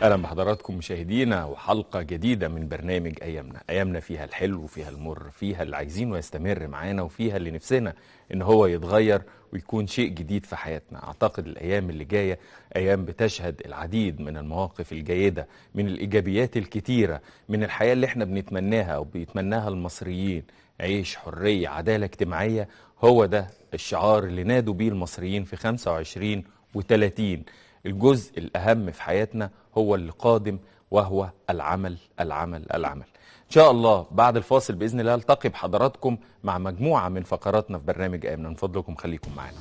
اهلا بحضراتكم مشاهدينا وحلقه جديده من برنامج ايامنا فيها الحلو وفيها المر، فيها اللي عايزينه يستمر معانا وفيها اللي نفسنا ان هو يتغير ويكون شيء جديد في حياتنا. اعتقد الايام اللي جايه ايام بتشهد العديد من المواقف الجيده، من الايجابيات الكتيره، من الحياه اللي احنا بنتمناها وبيتمناها المصريين. عيش، حريه، عداله اجتماعيه، هو ده الشعار اللي نادوا بيه المصريين في 25 و30. الجزء الأهم في حياتنا هو اللي قادم، وهو العمل العمل العمل. إن شاء الله بعد الفاصل بإذن الله ألتقي بحضراتكم مع مجموعة من فقراتنا في برنامج أيامنا. من فضلكم خليكم معنا.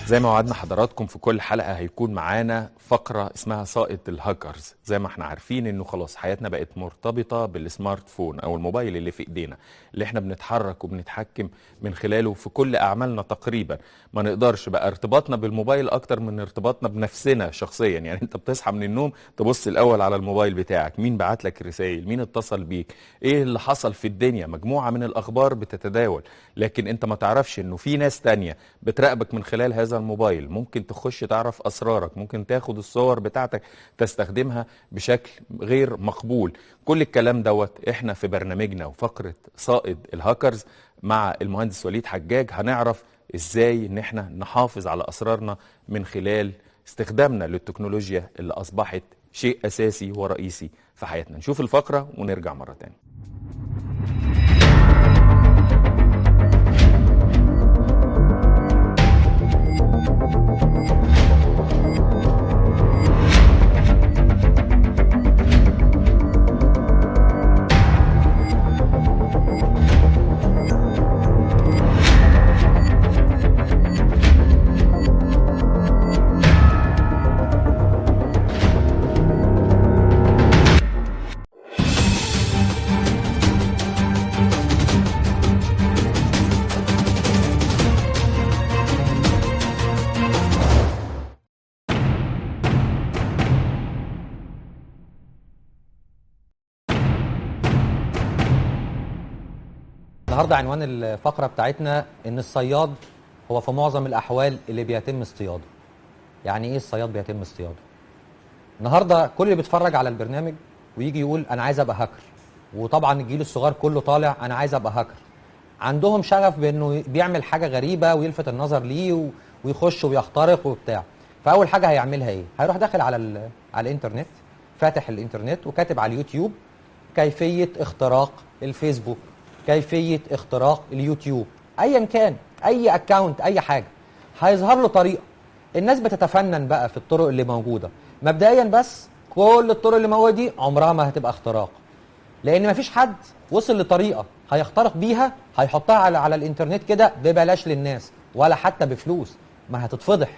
زي ما وعدنا حضراتكم في كل حلقة هيكون معانا فقرة اسمها صائد الهاكرز. زي ما احنا عارفين انه خلاص حياتنا بقت مرتبطة بالسمارت فون او الموبايل اللي في ايدينا، اللي احنا بنتحرك وبنتحكم من خلاله في كل اعمالنا تقريبا. ما نقدرش بقى ارتباطنا بالموبايل اكتر من ارتباطنا بنفسنا شخصيا. يعني انت بتصحى من النوم تبص الاول على الموبايل بتاعك، مين بعت لك رسائل، مين اتصل بيك، ايه اللي حصل في الدنيا. مجموعة من الاخبار بتتداول، لكن انت ما تعرفش انه في ناس تانية بتراقبك من خلال هذا الموبايل. ممكن تخش تعرف اسرارك، ممكن تاخد الصور بتاعتك تستخدمها بشكل غير مقبول. كل الكلام دوت احنا في برنامجنا وفقرة صائد الهاكرز مع المهندس وليد حجاج هنعرف ازاي ان احنا نحافظ على اسرارنا من خلال استخدامنا للتكنولوجيا اللي اصبحت شيء اساسي ورئيسي في حياتنا. نشوف الفقرة ونرجع مرة تانية. النهارده عنوان الفقرة بتاعتنا إن الصياد هو في معظم الأحوال اللي بيتم اصطياده. يعني إيه الصياد بيتم اصطياده؟ النهارده كل اللي بيتفرج على البرنامج ويجي يقول أنا عايز أبقى هاكر، وطبعا الجيل الصغير كله طالع أنا عايز أبقى هاكر. عندهم شغف بإنه بيعمل حاجة غريبة ويلفت النظر ليه ويخش ويخترق وبتاع. فأول حاجة هيعملها إيه؟ هيروح داخل على الإنترنت، فاتح الإنترنت وكاتب على اليوتيوب كيفية اختراق الفيسبوك، كيفية اختراق اليوتيوب، ايا كان اي اكاونت اي حاجة هيظهر له طريقة. الناس بتتفنن بقى في الطرق اللي موجودة مبدئيا، بس كل الطرق اللي موجودة دي عمرها ما هتبقى اختراق، لان مفيش حد وصل لطريقة هيخترق بيها هيحطها على الانترنت كده ببلاش للناس ولا حتى بفلوس. ما هتتفضح،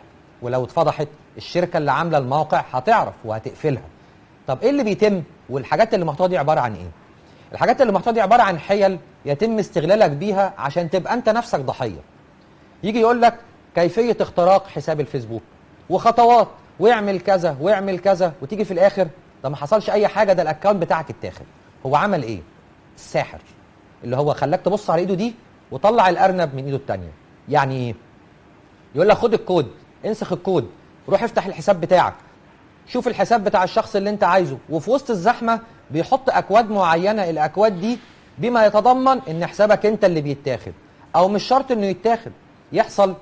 ولو اتفضحت الشركة اللي عاملة الموقع هتعرف وهتقفلها. طب ايه اللي بيتم؟ والحاجات اللي محطوطة دي عبارة عن ايه؟ الحاجات اللي محطوطة دي عبارة عن حيل يتم استغلالك بيها عشان تبقى انت نفسك ضحية. يجي يقول لك كيفية اختراق حساب الفيسبوك وخطوات واعمل كذا واعمل كذا، وتيجي في الاخر ده ما حصلش اي حاجة، ده الاكونت بتاعك اتاخد. هو عمل ايه؟ الساحر اللي هو خلاك تبص على ايده دي وطلع الارنب من ايده التانية. يعني ايه؟ يقول لك خد الكود، انسخ الكود، روح افتح الحساب بتاعك، شوف الحساب بتاع الشخص اللي انت عايزه، وفي وسط الزحمة بيحط اكواد معينة. الاكواد دي بما يتضمن ان حسابك انت اللي بيتاخد، او مش شرط انه يتاخد، يحصل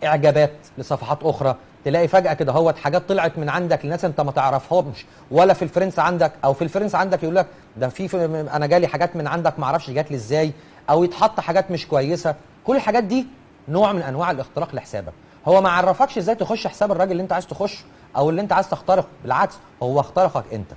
اعجابات لصفحات اخرى، تلاقي فجأة كده هوت حاجات طلعت من عندك لناس انت ما تعرفهمش ولا في الفرنس عندك، او في الفرنس عندك يقول لك ده في انا جالي حاجات من عندك ما اعرفش جات لي ازاي، او يتحط حاجات مش كويسة. كل الحاجات دي نوع من انواع الاختراق لحسابك. هو ما عرفكش ازاي تخش حساب الراجل اللي انت عايز تخش او اللي انت عايز تخترق، بالعكس هو اخترقك انت.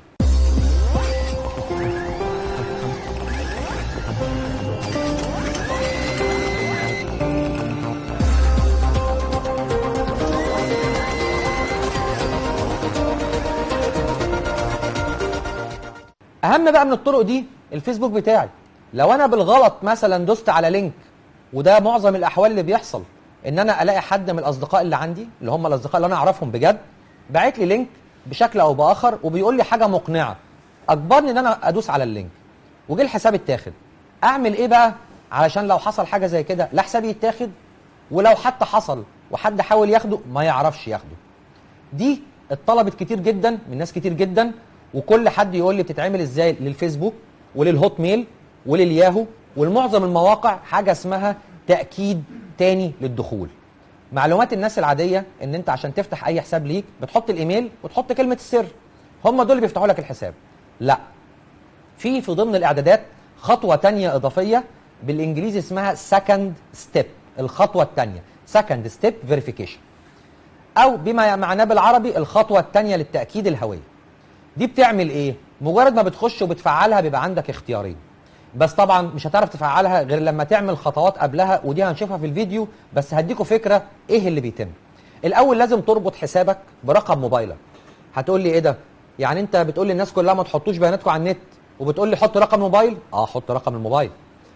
اهم بقى من الطرق دي الفيسبوك بتاعي. لو انا بالغلط مثلا دوست على لينك، وده معظم الاحوال اللي بيحصل، ان انا الاقي حد من الاصدقاء اللي عندي اللي هم الاصدقاء اللي انا اعرفهم بجد باعت لي لينك بشكل او باخر وبيقول لي حاجه مقنعه، اجبرني ان انا ادوس على اللينك وجه الحساب اتاخد. اعمل ايه بقى علشان لو حصل حاجه زي كده لا حسابي يتاخد، ولو حتى حصل وحد حاول ياخده ما يعرفش ياخده. دي اتطلبت كتير جدا من ناس كتير جدا، وكل حد يقول لي بتتعمل ازاي للفيسبوك وللهوت ميل وللياهو ولمعظم المواقع حاجه اسمها تاكيد تاني للدخول. معلومات الناس العاديه ان انت عشان تفتح اي حساب ليك بتحط الايميل وتحط كلمه السر، هم دول اللي بيفتحوا لك الحساب. لا، في ضمن الاعدادات خطوه تانية اضافيه بالانجليزي اسمها سكند ستيب، الخطوه الثانيه سكند ستيب فيريفيكيشن، او بما معناه بالعربي الخطوه الثانيه للتاكيد الهويه. دي بتعمل ايه؟ مجرد ما بتخش وبتفعلها بيبقى عندك اختيارين، بس طبعا مش هتعرف تفعلها غير لما تعمل خطوات قبلها، ودي هنشوفها في الفيديو، بس هديكوا فكره ايه اللي بيتم. الاول لازم تربط حسابك برقم موبايلك. هتقول لي ايه ده؟ يعني انت بتقول للناس كلها ما تحطوش بياناتكم على النت، وبتقول لي حط رقم موبايل؟ حط رقم الموبايل.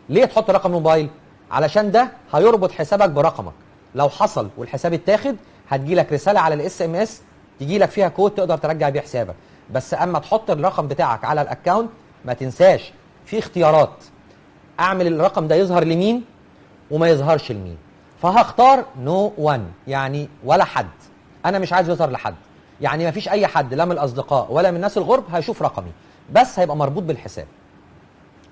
ليه تحط رقم موبايل؟ علشان ده هيربط حسابك برقمك. لو حصل والحساب اتاخد هتجي لك رساله على الاس ام اس تجي لك فيها كود تقدر ترجع بيه حسابك. بس اما تحط الرقم بتاعك على الاكونت ما تنساش في اختيارات، اعمل الرقم ده يظهر لمين وما يظهرش لمين. فهختار نو وان، يعني ولا حد، انا مش عايز يظهر لحد، يعني ما فيش اي حد لا من الاصدقاء ولا من الناس الغرب هيشوف رقمي، بس هيبقى مربوط بالحساب.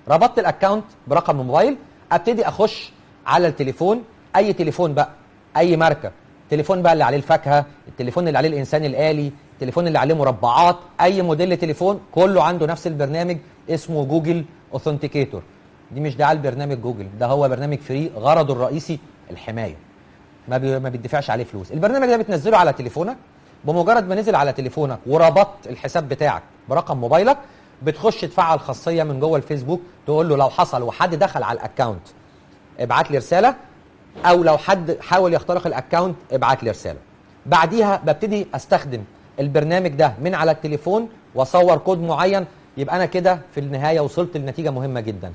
ربطت الاكونت برقم الموبايل، ابتدي اخش على التليفون، اي تليفون بقى، اي ماركه، التليفون بقى اللي عليه الفاكهه، التليفون اللي عليه الانسان الالي، التليفون اللي عليه مربعات، اي موديل تليفون كله عنده نفس البرنامج اسمه جوجل اوثنتيكيتور. دي مش دعايه لبرنامج جوجل، ده هو برنامج فري غرضه الرئيسي الحمايه، ما بيدفعش عليه فلوس. البرنامج ده بتنزله على تليفونك، بمجرد ما نزل على تليفونك وربطت الحساب بتاعك برقم موبايلك بتخش تفعل خاصيه من جوه الفيسبوك، تقول له لو حصل وحد دخل على الاكونت ابعت لي رساله، او لو حد حاول يخترق الاكونت ابعت لي رساله. بعديها ببتدي استخدم البرنامج ده من على التليفون واصور كود معين. يبقى انا كده في النهايه وصلت لنتيجه مهمه جدا.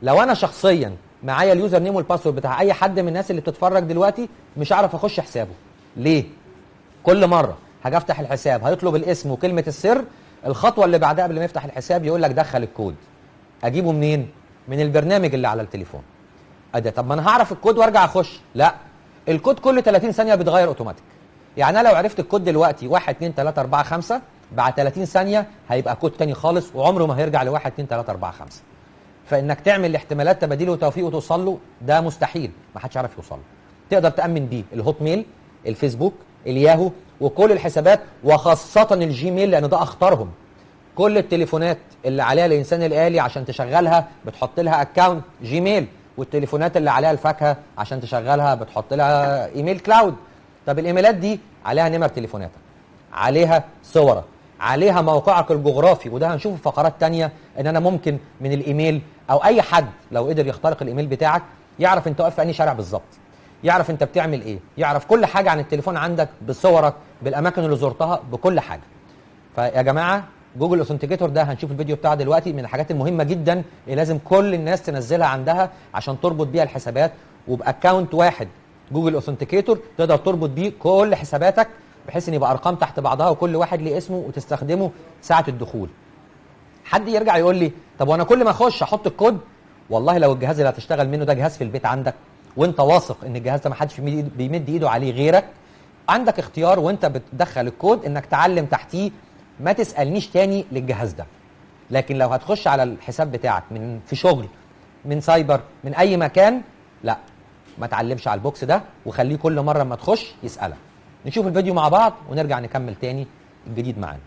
لو انا شخصيا معايا اليوزر نيم والباسورد بتاع اي حد من الناس اللي بتتفرج دلوقتي مش هعرف اخش حسابه. ليه؟ كل مره هاجي افتح الحساب هيطلب الاسم وكلمه السر، الخطوه اللي بعدها قبل ما يفتح الحساب يقول لك دخل الكود. اجيبه منين؟ من البرنامج اللي على التليفون. طب ما انا هعرف الكود وارجع اخش؟ لا، الكود كل 30 ثانيه بيتغير اوتوماتيك. يعني انا لو عرفت الكود دلوقتي 1 2 3 4 5، بعد 30 ثانيه هيبقى كود تاني خالص وعمره ما هيرجع ل 1 2 3 4 5. فانك تعمل احتمالات تباديل وتوفيق وتوصل له ده مستحيل، ما حدش يعرف يوصل له. تقدر تامن بيه الهوت ميل، الفيسبوك، الياهو، وكل الحسابات، وخاصه الجيميل لان ده اخطرهم. كل التليفونات اللي عليها الانسان الالي عشان تشغلها بتحط لها اكونت جيميل، والتليفونات اللي عليها الفاكهه عشان تشغلها بتحط لها ايميل كلاود. طب الايميلات دي عليها نمر تليفوناتك، عليها صورك، عليها موقعك الجغرافي، وده هنشوفه في فقرات تانية ان انا ممكن من الايميل او اي حد لو قدر يخترق الايميل بتاعك يعرف انت واقف في انهي شارع بالظبط، يعرف انت بتعمل ايه، يعرف كل حاجه عن التليفون عندك بصورك بالاماكن اللي زرتها بكل حاجه. فيا جماعه جوجل اوثنتيكيتور ده هنشوف الفيديو بتاعه دلوقتي، من الحاجات المهمه جدا اللي لازم كل الناس تنزلها عندها عشان تربط بيها الحسابات، وباكونت واحد جوجل اوثنتيكيتور تقدر تربط بيه كل حساباتك بحيث ان يبقى ارقام تحت بعضها وكل واحد ليه اسمه وتستخدمه ساعه الدخول. حد يرجع يقول لي طب وانا كل ما اخش احط الكود؟ والله لو الجهاز اللي هتشتغل منه ده جهاز في البيت عندك وانت واثق ان الجهاز ده ما حدش بيمد ايده عليه غيرك، عندك اختيار وانت بتدخل الكود انك تعلم تحتيه ما تسالنيش تاني للجهاز ده. لكن لو هتخش على الحساب بتاعك من في شغل، من سايبر، من اي مكان، لا ما تعلمش على البوكس ده وخليه كل مره ما تخش يسالك. نشوف الفيديو مع بعض ونرجع نكمل تاني الجديد معانا.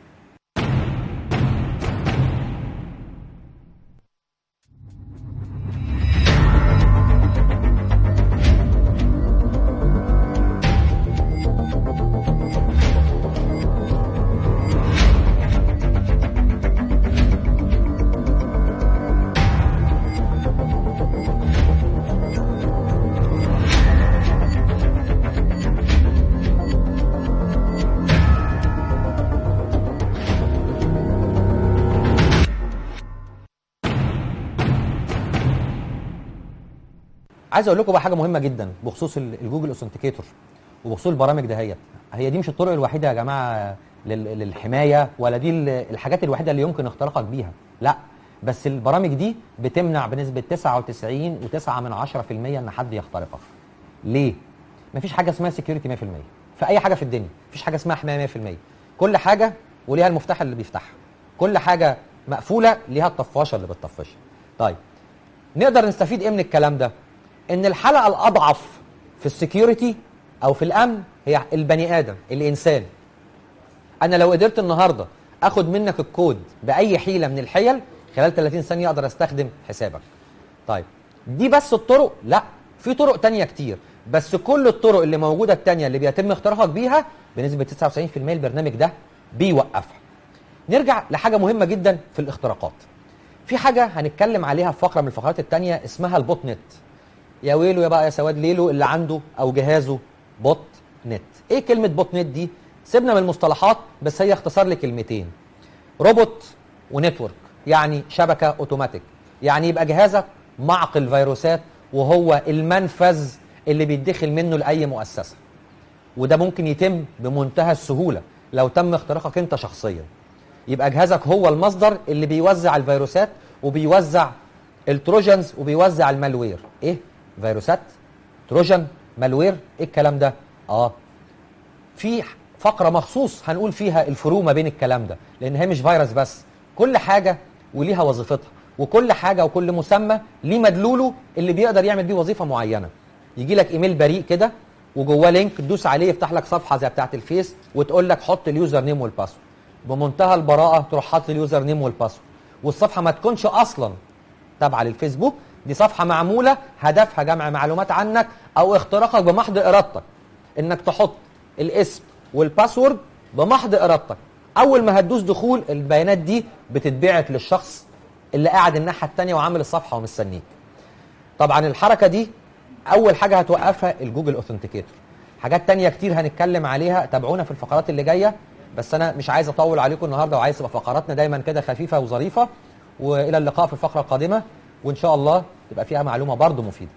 عايز اقول لكم بقى حاجه مهمه جدا بخصوص الجوجل اوثنتيكيتور وبخصوص البرامج دهيت. هي دي مش الطرق الوحيده يا جماعه للحمايه، ولا دي الحاجات الوحيده اللي يمكن اختراقك بيها. لا، بس البرامج دي بتمنع بنسبه 99.9% ان حد يخترقك. ليه؟ مفيش حاجه اسمها سكيورتي 100%. في اي حاجه في الدنيا مفيش حاجه اسمها حمايه 100%. كل حاجه وليها المفتاح اللي بيفتحها. كل حاجه مقفوله ليها الطفاشه اللي بتطفشها. طيب نقدر نستفيد ايه من الكلام ده؟ ان الحلقه الاضعف في السكيورتي او في الامن هي البني ادم، الانسان. انا لو قدرت النهارده اخد منك الكود باي حيله من الحيل، خلال 30 ثانيه اقدر استخدم حسابك. طيب دي بس الطرق؟ لا، في طرق تانية كتير، بس كل الطرق اللي موجوده التانية اللي بيتم اختراقك بيها بنسبه 99% البرنامج ده بيوقفها. نرجع لحاجه مهمه جدا في الاختراقات. في حاجه هنتكلم عليها في فقره من الفقرات التانية اسمها البوت نت. يا ويله يا بقى يا سواد ليله اللي عنده او جهازه بوت نت. ايه كلمه بوت نت دي؟ سيبنا من المصطلحات، بس هي اختصار لكلمتين: روبوت ونتورك، يعني شبكه اوتوماتيك. يعني يبقى جهازك معقل فيروسات وهو المنفذ اللي بيدخل منه لاي مؤسسه. وده ممكن يتم بمنتهى السهوله لو تم اختراقك انت شخصيا. يبقى جهازك هو المصدر اللي بيوزع الفيروسات وبيوزع التروجنز وبيوزع المالوير. ايه؟ فيروسات؟ تروجن؟ مالوير؟ ايه الكلام ده؟ في فقره مخصوص هنقول فيها الفروق ما بين الكلام ده، لان هي مش فيروس بس، كل حاجه وليها وظيفتها، وكل حاجه وكل مسمى ليه مدلوله اللي بيقدر يعمل بيه وظيفه معينه. يجي لك ايميل بريء كده وجواه لينك تدوس عليه يفتح لك صفحه زي بتاعه الفيس وتقول لك حط اليوزر نيم والباسورد. بمنتهى البراءه تروح حاطط اليوزر نيم والباسورد، والصفحه ما تكونش اصلا تابعه للفيسبوك، دي صفحه معموله هدفها جمع معلومات عنك او اختراقك بمحض ارادتك. انك تحط الاسم والباسورد بمحض ارادتك. اول ما هتدوس دخول، البيانات دي بتتبعت للشخص اللي قاعد الناحيه الثانيه وعامل الصفحه ومستنيك. طبعا الحركه دي اول حاجه هتوقفها الجوجل اوثنتيكيتور. حاجات تانية كتير هنتكلم عليها، تابعونا في الفقرات اللي جايه، بس انا مش عايز اطول عليكم النهارده، وعايز تبقى فقراتنا دايما كده خفيفه وظريفه. والى اللقاء في الفقره القادمه، وان شاء الله تبقى فيها معلومه برضو مفيده.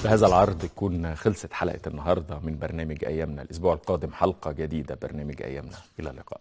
بهذا العرض تكون خلصت حلقة النهاردة من برنامج أيامنا. الأسبوع القادم حلقة جديدة برنامج أيامنا. إلى اللقاء.